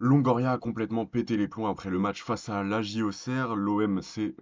Longoria a complètement pété les plombs après le match face à l'AJ Auxerre. L'OM s'est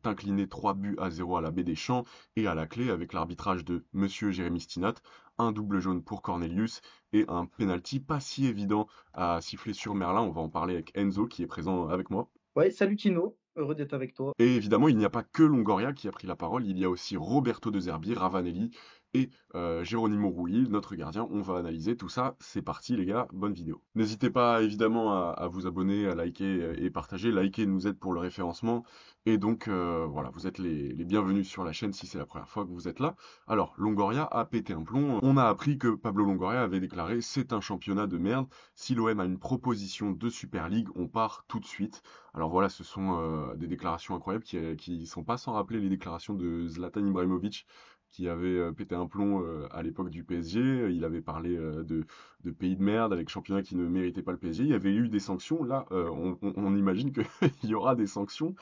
incliné 3 buts à 0 à la Baie des Champs et à la clé avec l'arbitrage de Monsieur Jérémy Stinat, un double jaune pour Cornelius et un penalty pas si évident à siffler sur Merlin. On va en parler avec Enzo qui est présent avec moi. Ouais, salut Tino, heureux d'être avec toi. Et évidemment, il n'y a pas que Longoria qui a pris la parole, il y a aussi Roberto De Zerbi, Ravanelli et Geronimo Rulli, notre gardien. On va analyser tout ça. C'est parti les gars, bonne vidéo. N'hésitez pas évidemment à vous abonner, à liker et partager. Liker nous aide pour le référencement. Et donc voilà, vous êtes les bienvenus sur la chaîne si c'est la première fois que vous êtes là. Alors, Longoria a pété un plomb. On a appris que Pablo Longoria avait déclaré «C'est un championnat de merde. Si l'OM a une proposition de Super League, on part tout de suite». Alors voilà, ce sont des déclarations incroyables qui sont pas sans rappeler les déclarations de Zlatan Ibrahimovic qui avait pété un plomb à l'époque du PSG. Il avait parlé de pays de merde avec championnat qui ne méritait pas le PSG. Il y avait eu des sanctions. Là, on imagine qu'il y aura des sanctions.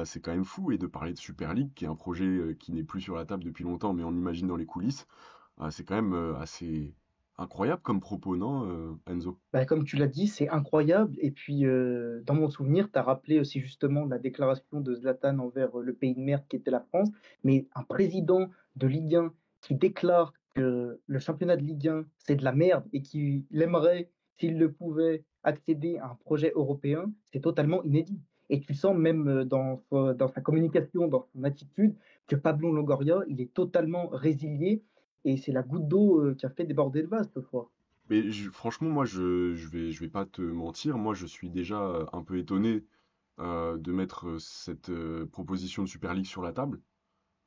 C'est quand même fou. Et de parler de Super League, qui est un projet qui n'est plus sur la table depuis longtemps, mais on imagine dans les coulisses, c'est quand même assez incroyable comme propos, non, Enzo? Bah, comme tu l'as dit, c'est incroyable. Et puis, dans mon souvenir, tu as rappelé aussi justement la déclaration de Zlatan envers le pays de merde qui était la France. Mais un président de Ligue 1 qui déclare que le championnat de Ligue 1, c'est de la merde et qu'il aimerait, s'il le pouvait, accéder à un projet européen, c'est totalement inédit. Et tu sens même dans sa communication, dans son attitude, que Pablo Longoria, il est totalement résilié. Et c'est la goutte d'eau qui a fait déborder le vase ce soir. Mais franchement, moi, je vais pas te mentir. Moi, je suis déjà un peu étonné de mettre cette proposition de Super League sur la table.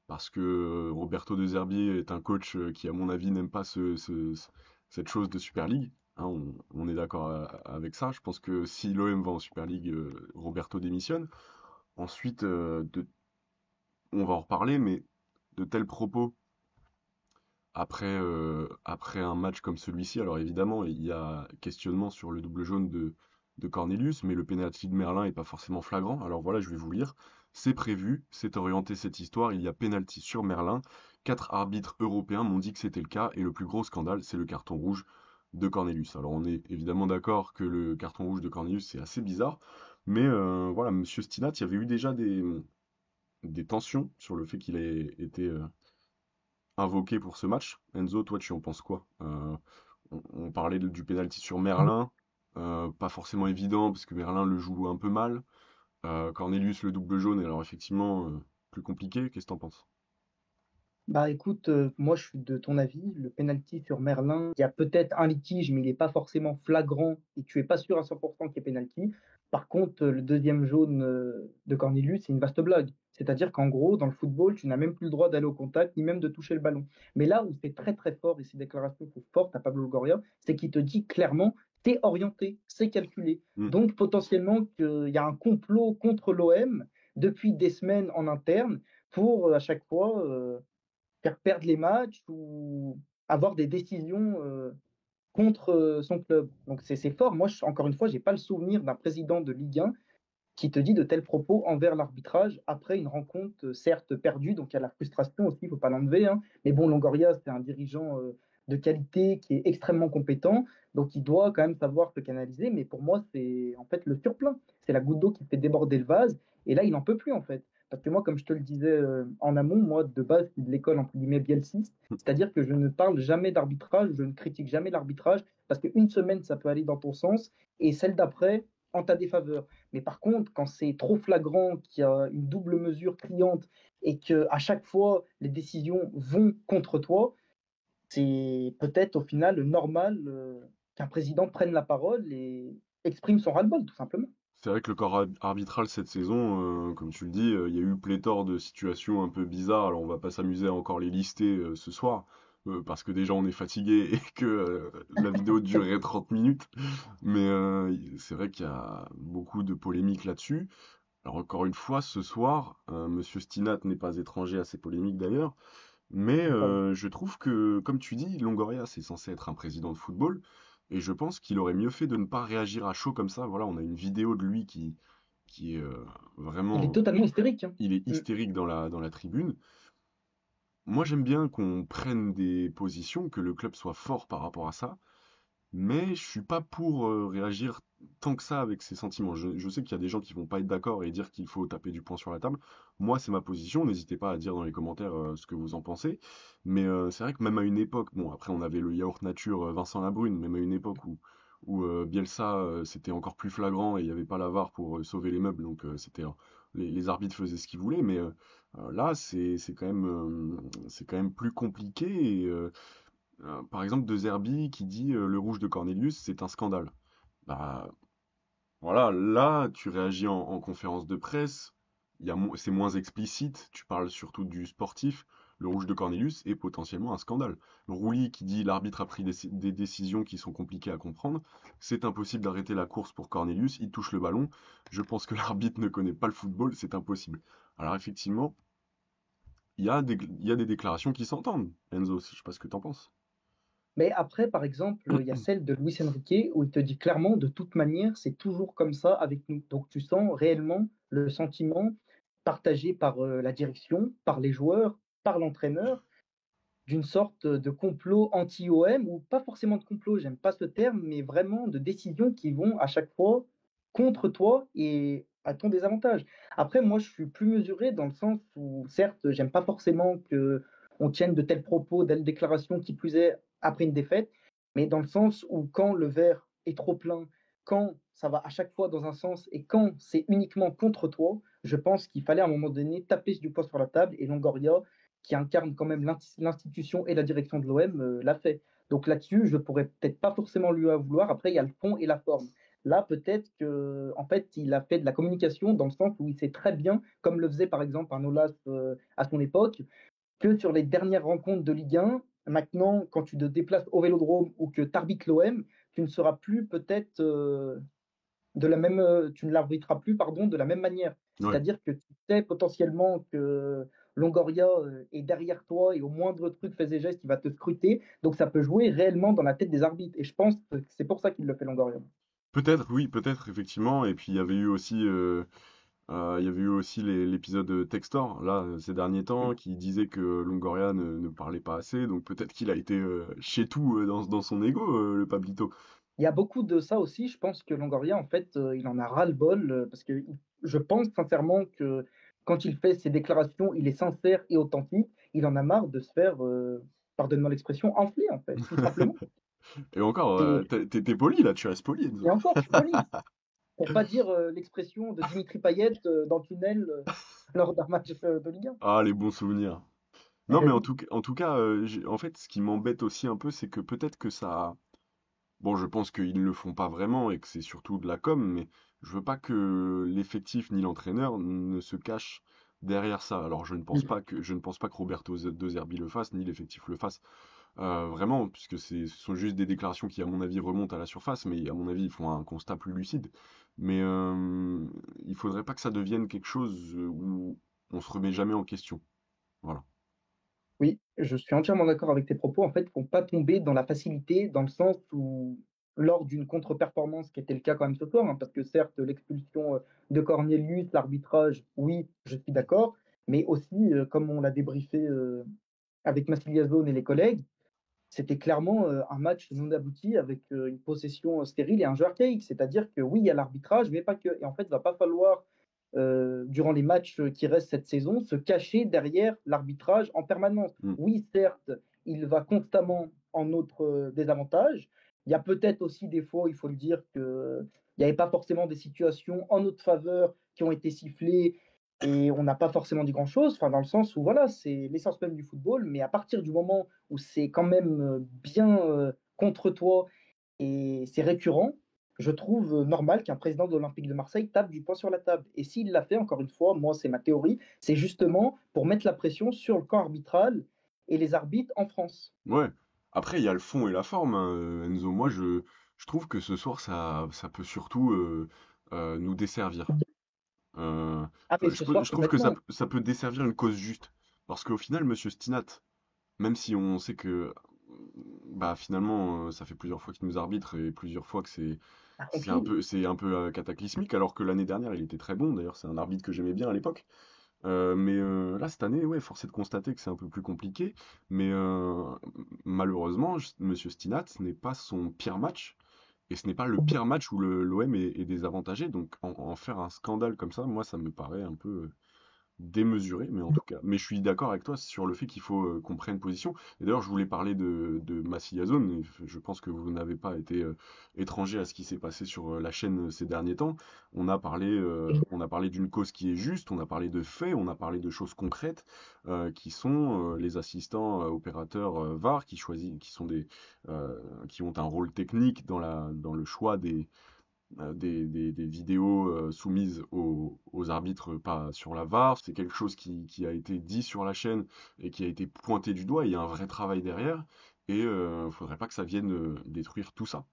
Parce que Roberto De Zerbi est un coach qui, à mon avis, n'aime pas cette chose de Super League. Hein, on est d'accord avec ça. Je pense que si l'OM va en Super League, Roberto démissionne. Ensuite, on va en reparler, mais de tels propos après un match comme celui-ci, alors évidemment, il y a questionnement sur le double jaune de Cornelius, mais le pénalty de Merlin est pas forcément flagrant. Alors voilà, je vais vous lire. C'est prévu, c'est orienté cette histoire, il y a pénalty sur Merlin. 4 arbitres européens m'ont dit que c'était le cas, et le plus gros scandale, c'est le carton rouge de Cornelius. Alors on est évidemment d'accord que le carton rouge de Cornelius, c'est assez bizarre, mais voilà, Monsieur Stinat, il y avait eu déjà des tensions sur le fait qu'il ait été invoqué pour ce match. Enzo, toi, tu en penses quoi? On parlait du penalty sur Merlin, pas forcément évident parce que Merlin le joue un peu mal. Cornelius le double jaune, alors effectivement plus compliqué. Qu'est-ce que t'en penses? Bah écoute, moi je suis de ton avis. Le penalty sur Merlin, il y a peut-être un litige, mais il n'est pas forcément flagrant et tu es pas sûr à 100% qu'il y ait penalty. Par contre, le deuxième jaune de Cornelius, c'est une vaste blague. C'est-à-dire qu'en gros, dans le football, tu n'as même plus le droit d'aller au contact, ni même de toucher le ballon. Mais là où c'est très très fort, et ces déclarations sont fortes à Pablo Longoria, c'est qu'il te dit clairement, c'est orienté, c'est calculé. Hmm. Donc potentiellement qu'il y a un complot contre l'OM depuis des semaines en interne pour à chaque fois faire perdre les matchs ou avoir des décisions contre son club. Donc c'est fort. Moi, encore une fois, j'ai pas le souvenir d'un président de Ligue 1 qui te dit de tels propos envers l'arbitrage après une rencontre certes perdue. Donc il y a la frustration aussi, il faut pas l'enlever. Hein. Mais bon, Longoria, c'est un dirigeant de qualité qui est extrêmement compétent. Donc il doit quand même savoir se canaliser. Mais pour moi, c'est en fait le surplein. C'est la goutte d'eau qui fait déborder le vase. Et là, il n'en peut plus en fait. Parce que moi, comme je te le disais en amont, moi, de base, c'est de l'école, entre guillemets, bielciste. C'est-à-dire que je ne parle jamais d'arbitrage, je ne critique jamais l'arbitrage, parce qu'une semaine, ça peut aller dans ton sens, et celle d'après, en ta défaveur. Mais par contre, quand c'est trop flagrant, qu'il y a une double mesure criante, et que à chaque fois, les décisions vont contre toi, c'est peut-être au final normal qu'un président prenne la parole et exprime son ras-le-bol, tout simplement. C'est vrai que le corps arbitral cette saison, comme tu le dis, il y a eu pléthore de situations un peu bizarres. Alors on va pas s'amuser à encore les lister ce soir, parce que déjà on est fatigué et que la vidéo durerait 30 minutes. Mais c'est vrai qu'il y a beaucoup de polémiques là-dessus. Alors encore une fois, ce soir, Monsieur Stinat n'est pas étranger à ces polémiques d'ailleurs, mais je trouve que, comme tu dis, Longoria, c'est censé être un président de football, et je pense qu'il aurait mieux fait de ne pas réagir à chaud comme ça. Voilà, on a une vidéo de lui qui est Il est vraiment, totalement hystérique. Hein. il est Mm. hystérique dans la tribune. Moi, j'aime bien qu'on prenne des positions, que le club soit fort par rapport à ça, mais je suis pas pour réagir tant que ça avec ces sentiments. Je sais qu'il y a des gens qui vont pas être d'accord et dire qu'il faut taper du poing sur la table. Moi, c'est ma position. N'hésitez pas à dire dans les commentaires ce que vous en pensez. Mais c'est vrai que même à une époque, bon, après on avait le yaourt nature Vincent Labrune, même à une époque où Bielsa c'était encore plus flagrant et il n'y avait pas la VAR pour sauver les meubles, donc les arbitres faisaient ce qu'ils voulaient. Mais là, c'est quand même plus compliqué. Par exemple, De Zerbi qui dit le rouge de Cornelius, c'est un scandale. Bah voilà, là, tu réagis en conférence de presse, c'est moins explicite, tu parles surtout du sportif. Le rouge de Cornelius est potentiellement un scandale. Rouli qui dit l'arbitre a pris des décisions qui sont compliquées à comprendre. C'est impossible d'arrêter la course pour Cornelius, il touche le ballon. Je pense que l'arbitre ne connaît pas le football, c'est impossible. Alors effectivement, il y a des déclarations qui s'entendent. Enzo, je sais pas ce que t'en penses. Mais après, par exemple, il y a celle de Luis Enrique où il te dit clairement, de toute manière, c'est toujours comme ça avec nous. Donc tu sens réellement le sentiment partagé par la direction, par les joueurs, par l'entraîneur, d'une sorte de complot anti-OM, ou pas forcément de complot, j'aime pas ce terme, mais vraiment de décisions qui vont à chaque fois contre toi et à ton désavantage. Après, moi, je suis plus mesuré dans le sens où, certes, j'aime pas forcément que on tienne de tels propos, telles déclarations, qui plus est après une défaite, mais dans le sens où quand le verre est trop plein, quand ça va à chaque fois dans un sens et quand c'est uniquement contre toi, je pense qu'il fallait à un moment donné taper du poing sur la table et Longoria qui incarne quand même l'institution et la direction de l'OM, l'a fait. Donc là-dessus, je pourrais peut-être pas forcément lui en vouloir. Après, il y a le fond et la forme. Là, peut-être que, en fait, il a fait de la communication dans le sens où il sait très bien, comme le faisait par exemple un Olas à son époque, que sur les dernières rencontres de Ligue 1, maintenant, quand tu te déplaces au Vélodrome ou que tu arbitres l'OM, tu ne seras plus peut-être tu ne l'arbitreras plus, pardon, de la même manière. Ouais. C'est-à-dire que tu sais potentiellement que Longoria est derrière toi et au moindre truc, fait et gestes, il va te scruter. Donc ça peut jouer réellement dans la tête des arbitres. Et je pense que c'est pour ça qu'il le fait, Longoria. Peut-être, oui, peut-être, effectivement. Et puis il y avait eu aussi l'épisode Textor, là, ces derniers temps, qui disait que Longoria ne parlait pas assez, donc peut-être qu'il a été chez tout dans son ego, le Pablito. Il y a beaucoup de ça aussi. Je pense que Longoria, en fait, il en a ras-le-bol parce que je pense sincèrement que quand il fait ses déclarations, il est sincère et authentique. Il en a marre de se faire, pardonne-moi l'expression, enfler, en fait, tout simplement. Et encore, Et, t'es poli là, tu restes poli, Enzo. et encore, je suis poli. Pour pas dire l'expression de Dimitri Payet dans le tunnel lors d'un match de Ligue 1. Ah, les bons souvenirs. Non, Eh mais oui, en tout cas, en fait, ce qui m'embête aussi un peu, c'est que peut-être que ça. Bon, je pense qu'ils ne le font pas vraiment et que c'est surtout de la com, mais je veux pas que l'effectif ni l'entraîneur ne se cachent derrière ça. Alors, je ne pense pas que Roberto De Zerbi le fasse, ni l'effectif le fasse, vraiment, puisque ce sont juste des déclarations qui, à mon avis, remontent à la surface, mais à mon avis, ils font un constat plus lucide. Mais il faudrait pas que ça devienne quelque chose où on se remet jamais en question. Voilà. oui, je suis entièrement d'accord avec tes propos. En fait, il ne faut pas tomber dans la facilité, dans le sens où, lors d'une contre-performance, qui était le cas quand même ce soir, hein, parce que certes, l'expulsion de Cornelius, l'arbitrage, oui, je suis d'accord, mais aussi, comme on l'a débriefé avec Massilia Zone et les collègues, c'était clairement un match non abouti avec une possession stérile et un jeu archaïque. C'est-à-dire que oui, il y a l'arbitrage, mais pas que. Et en fait, il ne va pas falloir, durant les matchs qui restent cette saison, se cacher derrière l'arbitrage en permanence. Mm. Oui, certes, il va constamment en notre désavantage. Il y a peut-être aussi des fois, il faut le dire, qu'il n'y avait pas forcément des situations en notre faveur qui ont été sifflées et on n'a pas forcément dit grand-chose, enfin, dans le sens où voilà, c'est l'essence même du football, mais à partir du moment où c'est quand même bien contre toi et c'est récurrent, je trouve normal qu'un président de l'Olympique de Marseille tape du poing sur la table. Et s'il l'a fait, encore une fois, moi c'est ma théorie, c'est justement pour mettre la pression sur le camp arbitral et les arbitres en France. Ouais. Après, il y a le fond et la forme, hein, Enzo. Moi, je trouve que ce soir, ça peut surtout nous desservir. Euh, Ah mais ce soir je trouve que complètement. ça peut desservir une cause juste. Parce qu'au final, Monsieur Stinat, même si on sait que bah finalement ça fait plusieurs fois qu'il nous arbitre et plusieurs fois que Accompli. c'est un peu cataclysmique alors que l'année dernière il était très bon d'ailleurs c'est un arbitre que j'aimais bien à l'époque. Là, cette année, ouais, force est de constater que c'est un peu plus compliqué. Mais malheureusement, Monsieur Stinat, ce n'est pas son pire match. Et ce n'est pas le pire match où l'OM est désavantagé. Donc en faire un scandale comme ça, moi, ça me paraît un peu démesuré, mais en tout cas. Mais je suis d'accord avec toi sur le fait qu'il faut qu'on prenne position. Et d'ailleurs, je voulais parler de Massy Yazone, et je pense que vous n'avez pas été étranger à ce qui s'est passé sur la chaîne ces derniers temps. On a parlé d'une cause qui est juste, on a parlé de faits, on a parlé de choses concrètes, qui sont les assistants opérateurs VAR qui sont qui ont un rôle technique dans le choix des vidéos soumises aux arbitres pas sur la VAR. C'est quelque chose qui a été dit sur la chaîne et qui a été pointé du doigt. Il y a un vrai travail derrière et faudrait pas que ça vienne détruire tout ça.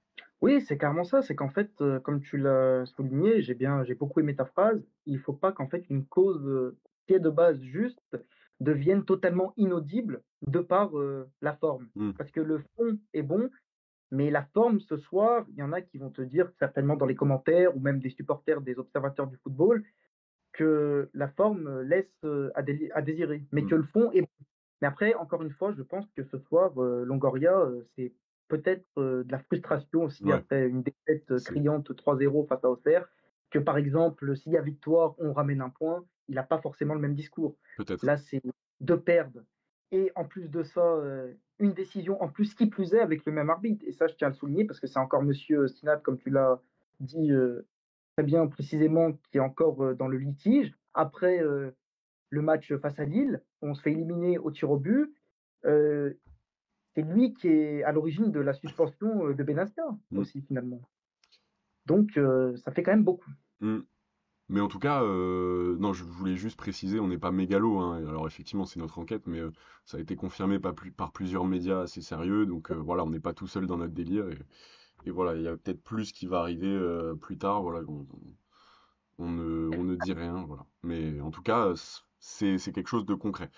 Oui, c'est carrément ça, c'est qu'en fait, comme tu l'as souligné, j'ai beaucoup aimé ta phrase, il faut pas qu'en fait une cause, qui est de base juste, devienne totalement inaudible de par, la forme. Hmm, Parce que le fond est bon, mais la forme ce soir, il y en a qui vont te dire certainement dans les commentaires ou même des supporters, des observateurs du football, que la forme, laisse, à désirer, mais hmm, que le fond est bon. Mais après, encore une fois, je pense que ce soir, Longoria, c'est peut-être, de la frustration aussi ouais, après une défaite, c'est criante 3-0 face à Auxerre, que par exemple, s'il y a victoire, on ramène un point, il n'a pas forcément le même discours. peut-être. Là, c'est de perdre et en plus de ça, une décision en plus qui plus est avec le même arbitre et ça, je tiens à le souligner parce que c'est encore monsieur Sinat, comme tu l'as dit, très bien précisément, qui est encore, dans le litige. Après, le match face à Lille, on se fait éliminer au tir au but. Heu, c'est lui qui est à l'origine de la suspension, de Benassia Hmm, aussi finalement. Donc ça fait quand même beaucoup. hmm. Mais en tout cas, non, je voulais juste préciser, on n'est pas mégalo, hein. Alors effectivement, c'est notre enquête, mais ça a été confirmé par plusieurs médias assez sérieux. Donc voilà, on n'est pas tout seul dans notre délire. Et voilà, il y a peut-être plus qui va arriver plus tard. Voilà, on ne dit rien. Voilà. Mais en tout cas, c'est quelque chose de concret.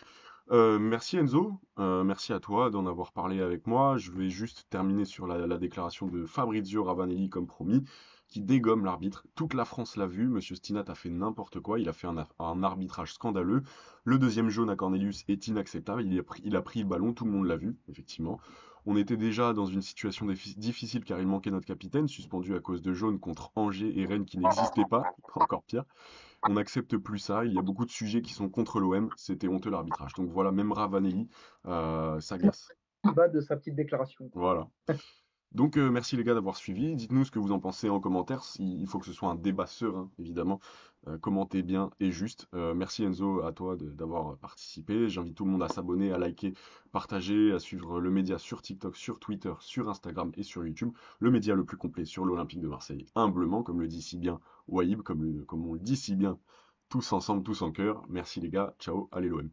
Merci Enzo, merci à toi d'en avoir parlé avec moi. Je vais juste terminer sur la déclaration de Fabrizio Ravanelli comme promis, qui dégomme l'arbitre. Toute la France l'a vu, Monsieur Stinat a fait n'importe quoi, il a fait un arbitrage scandaleux. Le deuxième jaune à Cornelius est inacceptable, il a pris le ballon, tout le monde l'a vu, effectivement. On était déjà dans une situation difficile car il manquait notre capitaine, suspendu à cause de jaune contre Angers et Rennes qui n'existaient pas, encore pire. On n'accepte plus ça. Il y a beaucoup de sujets qui sont contre l'OM. C'était honteux l'arbitrage. Donc voilà, même Ravanelli s'agace. Il va de sa petite déclaration. Voilà. Donc merci les gars d'avoir suivi. Dites-nous ce que vous en pensez en commentaire. Il faut que ce soit un débat serein, évidemment. Commentez bien et juste. Merci Enzo à toi d'avoir participé. J'invite tout le monde à s'abonner, à liker, partager, à suivre le média sur TikTok, sur Twitter, sur Instagram et sur YouTube. Le média le plus complet sur l'Olympique de Marseille, humblement, comme le dit si bien Wahib, comme on le dit si bien tous ensemble, tous en cœur. Merci les gars. Ciao. Allez l'OM.